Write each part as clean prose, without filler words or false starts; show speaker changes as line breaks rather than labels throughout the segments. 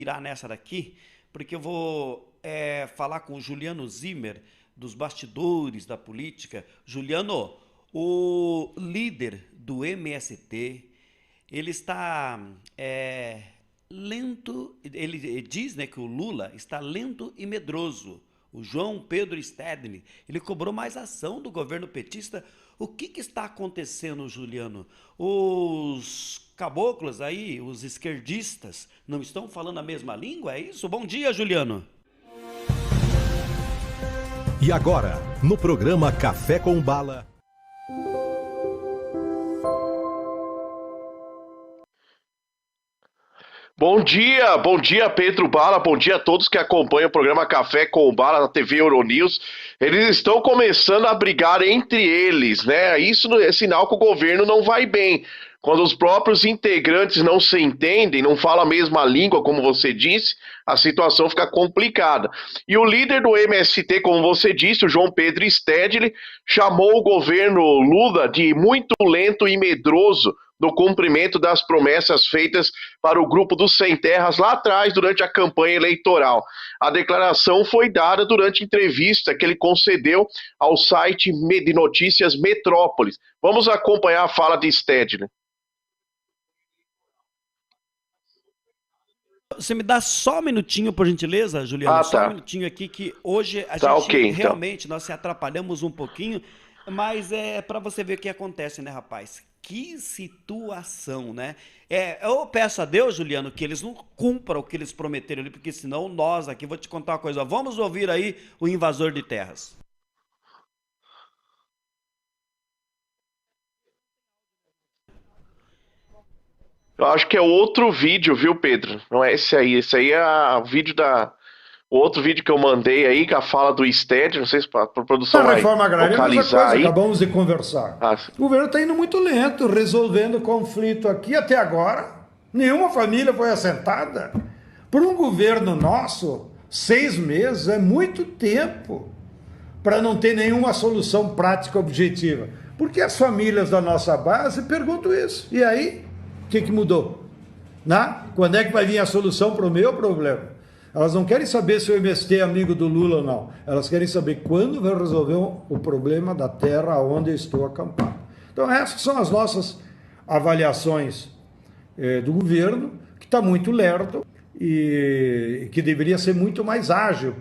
tirar nessa daqui, porque eu vou falar com o Juliano Zimmer, dos bastidores da política. Juliano, o líder do MST, ele está lento, ele diz, né, que o Lula está lento e medroso. O João Pedro Stedley, ele cobrou mais ação do governo petista. O que está acontecendo, Juliano? Os caboclos aí, os esquerdistas, não estão falando a mesma língua? É isso? Bom dia, Juliano.
E agora, no programa Café com Bala.
Bom dia Pedro Bala, bom dia a todos que acompanham o programa Café com Bala na TV Euronews. Eles estão começando a brigar entre eles, né? Isso é sinal que o governo não vai bem. Quando os próprios integrantes não se entendem, não falam a mesma língua, como você disse, a situação fica complicada. E o líder do MST, como você disse, o João Pedro Stedley, chamou o governo Lula de muito lento e medroso no cumprimento das promessas feitas para o grupo dos Sem Terras lá atrás, durante a campanha eleitoral. A declaração foi dada durante entrevista que ele concedeu ao site de notícias Metrópolis. Vamos acompanhar a fala de Stedley.
Você me dá só um minutinho, por gentileza, Juliano?
Ah,
Só um
tá.
minutinho aqui, que hoje a
Tá,
gente
ok, então.
realmente, nós se atrapalhamos um pouquinho, mas é para você ver o que acontece, né, rapaz? Que situação, né? Eu peço a Deus, Juliano, que eles não cumpram o que eles prometeram ali, porque senão nós aqui, vou te contar uma coisa, vamos ouvir aí o invasor de terras.
Eu acho que é outro vídeo, viu, Pedro? Não é esse aí. Esse aí é o vídeo da. O outro vídeo que eu mandei aí, com a fala do Stedley, não sei se a produção
A
vai
reforma agrária é a mesma
localizar
coisa,
aí.
acabamos de conversar.
Ah,
O governo está indo muito lento, resolvendo o conflito aqui até agora. Nenhuma família foi assentada. Por um governo nosso, 6 meses é muito tempo para não ter nenhuma solução prática objetiva. Porque as famílias da nossa base perguntam isso. E aí, o que mudou? Quando é que vai vir a solução para o meu problema? Elas não querem saber se o MST é amigo do Lula ou não. Elas querem saber quando vai resolver o problema da terra onde eu estou acampado. Então essas são as nossas avaliações do governo, que está muito lerdo e que deveria ser muito mais ágil.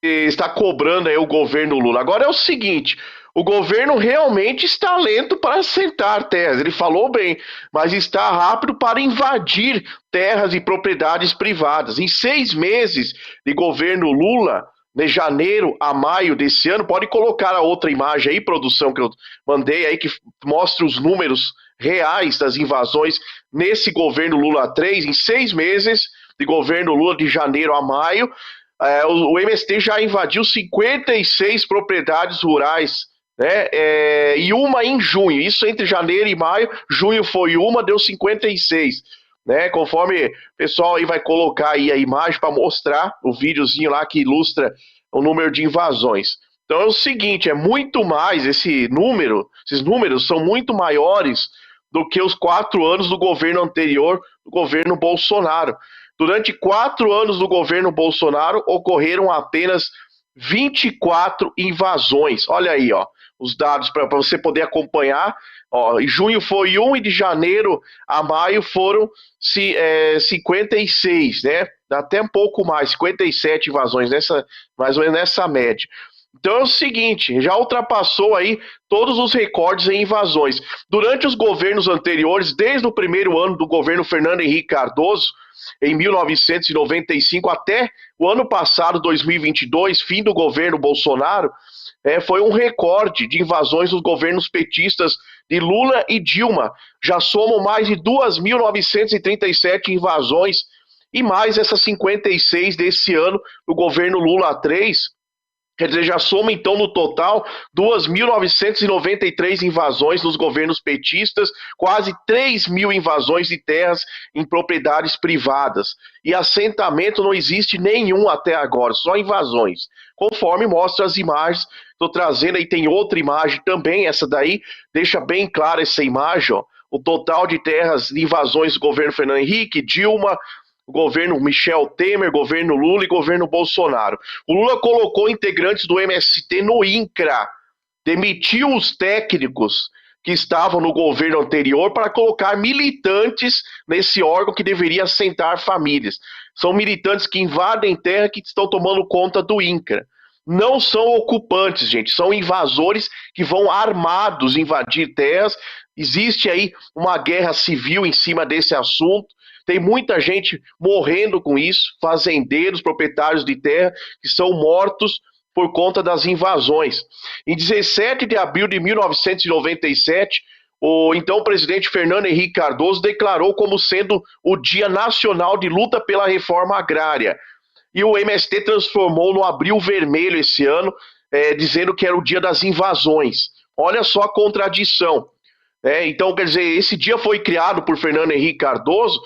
Está cobrando aí o governo Lula. Agora é o seguinte, o governo realmente está lento para assentar terras, ele falou bem, mas está rápido para invadir terras e propriedades privadas. Em 6 meses de governo Lula, de janeiro a maio desse ano, pode colocar a outra imagem aí, produção, que eu mandei aí, que mostra os números reais das invasões nesse governo Lula 3, em 6 meses de governo Lula, de janeiro a maio. O MST já invadiu 56 propriedades rurais, né? E uma em junho, isso entre janeiro e maio, junho foi uma, deu 56, né? Conforme o pessoal aí vai colocar aí a imagem para mostrar o videozinho lá que ilustra o número de invasões. Então é o seguinte, é muito mais, esses números são muito maiores do que os 4 anos do governo anterior, do governo Bolsonaro. Durante 4 anos do governo Bolsonaro, ocorreram apenas 24 invasões. Olha aí, ó, os dados para você poder acompanhar. Ó, em junho foi 1 e de janeiro a maio foram 56, né? Dá até um pouco mais, 57 invasões, mais ou menos nessa média. Então é o seguinte, já ultrapassou aí todos os recordes em invasões. Durante os governos anteriores, desde o primeiro ano do governo Fernando Henrique Cardoso, em 1995 até o ano passado, 2022, fim do governo Bolsonaro, foi um recorde de invasões dos governos petistas de Lula e Dilma. Já somam mais de 2.937 invasões e mais essas 56 desse ano do governo Lula 3, Quer dizer, já soma então no total 2.993 invasões nos governos petistas, quase 3.000 invasões de terras em propriedades privadas. E assentamento não existe nenhum até agora, só invasões. Conforme mostra as imagens, estou trazendo aí, tem outra imagem também, essa daí deixa bem clara essa imagem, ó, o total de terras de invasões do governo Fernando Henrique, Dilma, governo Michel Temer, governo Lula e governo Bolsonaro. O Lula colocou integrantes do MST no INCRA, demitiu os técnicos que estavam no governo anterior para colocar militantes nesse órgão que deveria assentar famílias. São militantes que invadem terra que estão tomando conta do INCRA. Não são ocupantes, gente, são invasores que vão armados invadir terras. Existe aí uma guerra civil em cima desse assunto. Tem muita gente morrendo com isso, fazendeiros, proprietários de terra, que são mortos por conta das invasões. Em 17 de abril de 1997, o então presidente Fernando Henrique Cardoso declarou como sendo o Dia Nacional de Luta pela Reforma Agrária. E o MST transformou no Abril Vermelho esse ano, dizendo que era o dia das invasões. Olha só a contradição. Então, quer dizer, esse dia foi criado por Fernando Henrique Cardoso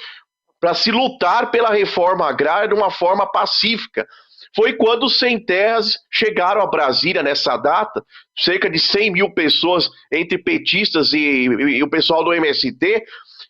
para se lutar pela reforma agrária de uma forma pacífica. Foi quando os sem terras chegaram a Brasília nessa data, cerca de 100 mil pessoas entre petistas e o pessoal do MST,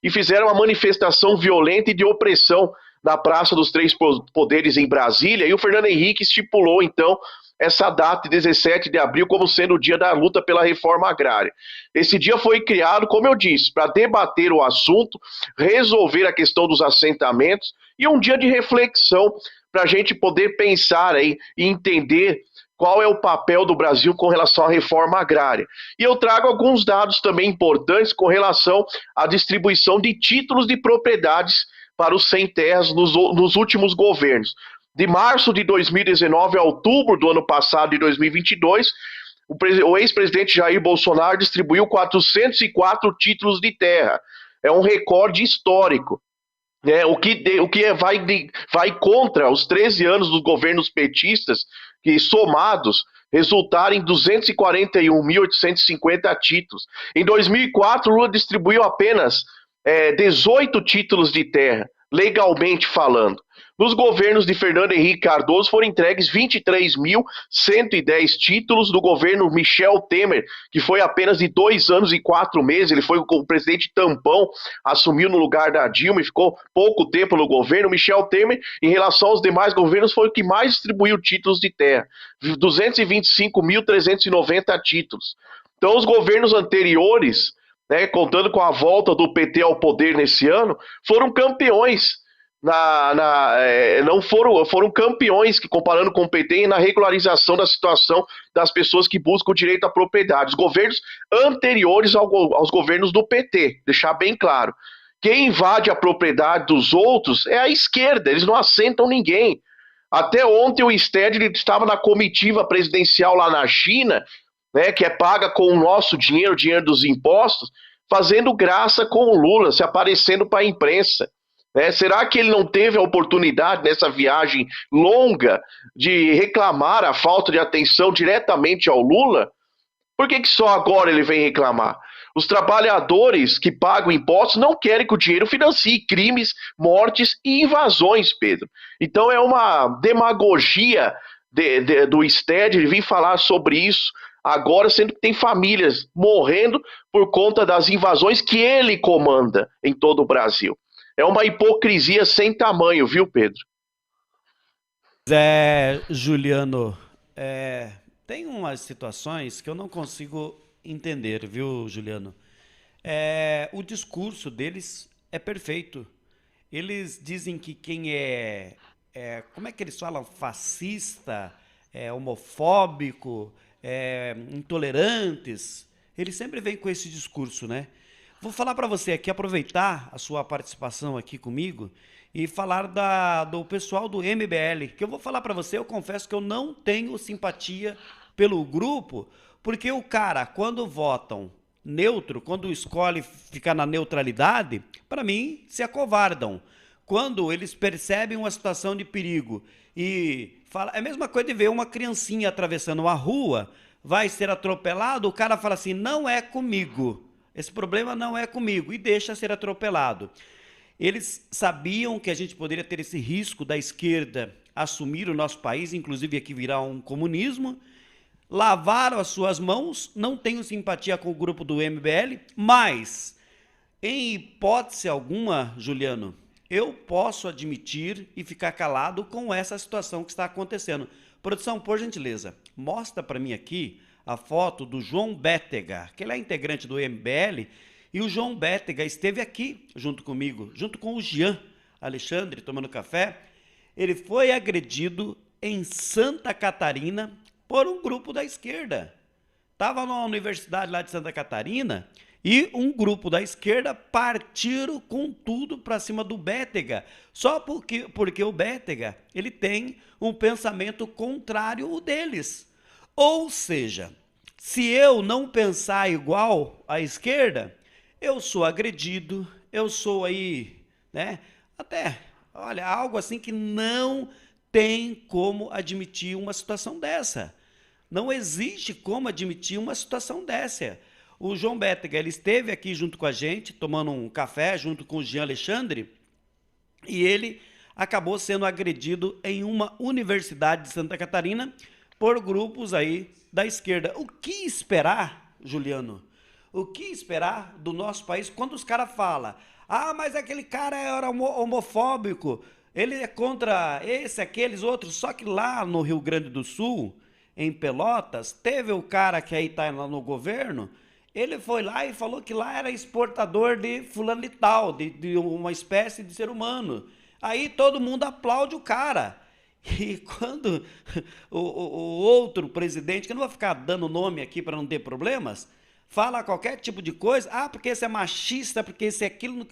e fizeram uma manifestação violenta e de opressão na Praça dos Três Poderes em Brasília, e o Fernando Henrique estipulou, então, essa data, 17 de abril, como sendo o dia da luta pela reforma agrária. Esse dia foi criado, como eu disse, para debater o assunto, resolver a questão dos assentamentos e um dia de reflexão para a gente poder pensar aí e entender qual é o papel do Brasil com relação à reforma agrária. E eu trago alguns dados também importantes com relação à distribuição de títulos de propriedades para os sem terras nos últimos governos. De março de 2019 a outubro do ano passado, de 2022, o ex-presidente Jair Bolsonaro distribuiu 404 títulos de terra. É um recorde histórico. O que vai contra os 13 anos dos governos petistas, que somados resultaram em 241.850 títulos. Em 2004, Lula distribuiu apenas 18 títulos de terra, legalmente falando. Nos governos de Fernando Henrique Cardoso foram entregues 23.110 títulos. Do governo Michel Temer, que foi apenas de 2 anos e 4 meses, ele foi o presidente tampão, assumiu no lugar da Dilma e ficou pouco tempo no governo. Michel Temer, em relação aos demais governos, foi o que mais distribuiu títulos de terra, 225.390 títulos. Então, os governos anteriores, contando com a volta do PT ao poder nesse ano, foram campeões. Foram campeões, que comparando com o PT, na regularização da situação das pessoas que buscam o direito à propriedade. Os governos anteriores aos governos do PT, deixar bem claro. Quem invade a propriedade dos outros é a esquerda, eles não assentam ninguém. Até ontem o Stedley estava na comitiva presidencial lá na China, que é paga com o nosso dinheiro, o dinheiro dos impostos, fazendo graça com o Lula, se aparecendo para a imprensa. Será que ele não teve a oportunidade nessa viagem longa de reclamar a falta de atenção diretamente ao Lula? Por que só agora ele vem reclamar? Os trabalhadores que pagam impostos não querem que o dinheiro financie crimes, mortes e invasões, Pedro. Então é uma demagogia do Stedley vir falar sobre isso agora, sendo que tem famílias morrendo por conta das invasões que ele comanda em todo o Brasil. É uma hipocrisia sem tamanho, viu, Pedro?
Juliano, tem umas situações que eu não consigo entender, viu, Juliano? O discurso deles é perfeito. Eles dizem que quem como é que eles falam? Fascista, homofóbico, intolerantes. Eles sempre vêm com esse discurso, né? Vou falar para você aqui, aproveitar a sua participação aqui comigo e falar do pessoal do MBL, que eu vou falar para você, eu confesso que eu não tenho simpatia pelo grupo, porque o cara, quando votam neutro, quando escolhe ficar na neutralidade, para mim, se acovardam. quando eles percebem uma situação de perigo e fala, é a mesma coisa de ver uma criancinha atravessando uma rua, vai ser atropelado, o cara fala assim, não é comigo, esse problema não é comigo, e deixa ser atropelado. Eles sabiam que a gente poderia ter esse risco da esquerda assumir o nosso país, inclusive aqui virar um comunismo, lavaram as suas mãos, não tenho simpatia com o grupo do MBL, mas, em hipótese alguma, Juliano, eu posso admitir e ficar calado com essa situação que está acontecendo. Produção, por gentileza, mostra para mim aqui a foto do João Bétega, que ele é integrante do MBL, e o João Bétega esteve aqui junto comigo, junto com o Jean Alexandre, tomando café. Ele foi agredido em Santa Catarina por um grupo da esquerda. Estava numa universidade lá de Santa Catarina e um grupo da esquerda partiram com tudo para cima do Bétega, só porque o Bétega ele tem um pensamento contrário ao deles. Ou seja, se eu não pensar igual à esquerda, eu sou agredido, eu sou aí, né? Até, olha, algo assim que não tem como admitir uma situação dessa. Não existe como admitir uma situação dessa. O João Bétega, ele esteve aqui junto com a gente, tomando um café, junto com o Jean Alexandre, e ele acabou sendo agredido em uma universidade de Santa Catarina por grupos aí da esquerda. O que esperar, Juliano? O que esperar do nosso país quando os caras falam, mas aquele cara era homofóbico, ele é contra esse, aqueles outros, só que lá no Rio Grande do Sul, em Pelotas, teve o cara que aí tá lá no governo, ele foi lá e falou que lá era exportador de fulano de tal, de uma espécie de ser humano. Aí todo mundo aplaude o cara. E quando o outro presidente, que eu não vou ficar dando nome aqui para não ter problemas, fala qualquer tipo de coisa, porque esse é machista, porque esse é aquilo.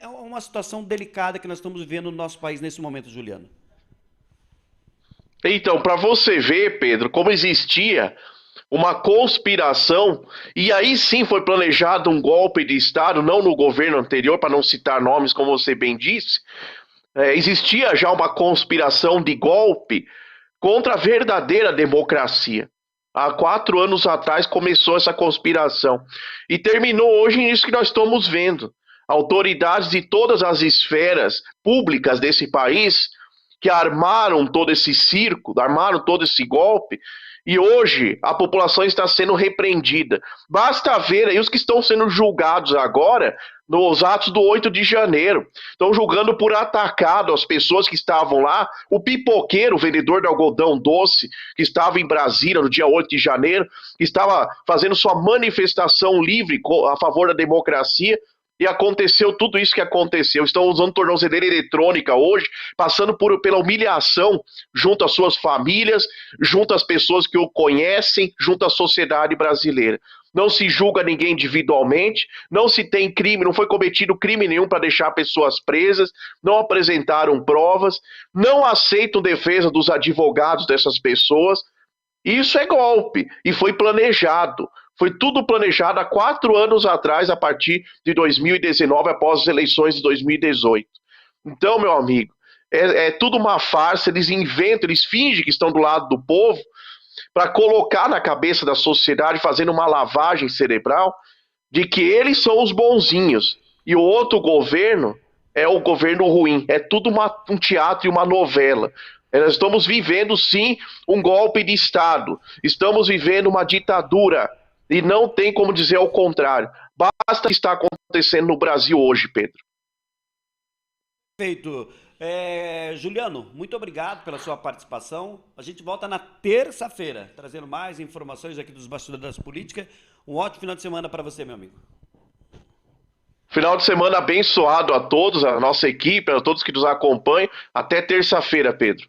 É uma situação delicada que nós estamos vivendo no nosso país nesse momento, Juliano.
Então, para você ver, Pedro, como existia uma conspiração, e aí sim foi planejado um golpe de Estado, não no governo anterior, para não citar nomes, como você bem disse, existia já uma conspiração de golpe contra a verdadeira democracia. Há 4 anos atrás começou essa conspiração e terminou hoje nisso que nós estamos vendo. Autoridades de todas as esferas públicas desse país que armaram todo esse circo, armaram todo esse golpe, e hoje a população está sendo repreendida. Basta ver aí os que estão sendo julgados agora nos atos do 8 de janeiro. Estão julgando por atacado as pessoas que estavam lá. O pipoqueiro, o vendedor de algodão doce, que estava em Brasília no dia 8 de janeiro, que estava fazendo sua manifestação livre a favor da democracia, e aconteceu tudo isso que aconteceu. Estão usando tornozeleira eletrônica hoje, passando pela humilhação junto às suas famílias, junto às pessoas que o conhecem, junto à sociedade brasileira. Não se julga ninguém individualmente, não se tem crime, não foi cometido crime nenhum para deixar pessoas presas, não apresentaram provas, não aceitam defesa dos advogados dessas pessoas. Isso é golpe e foi planejado. Foi tudo planejado há 4 anos atrás, a partir de 2019, após as eleições de 2018. Então, meu amigo, é tudo uma farsa, eles inventam, eles fingem que estão do lado do povo para colocar na cabeça da sociedade, fazendo uma lavagem cerebral, de que eles são os bonzinhos e o outro governo é o governo ruim. É tudo um teatro e uma novela. Nós estamos vivendo, sim, um golpe de Estado. Estamos vivendo uma ditadura. E não tem como dizer ao contrário. Basta o que está acontecendo no Brasil hoje, Pedro.
Perfeito. Juliano, muito obrigado pela sua participação. A gente volta na terça-feira, trazendo mais informações aqui dos bastidores da política. Um ótimo final de semana para você, meu amigo.
Final de semana abençoado a todos, a nossa equipe, a todos que nos acompanham. Até terça-feira, Pedro.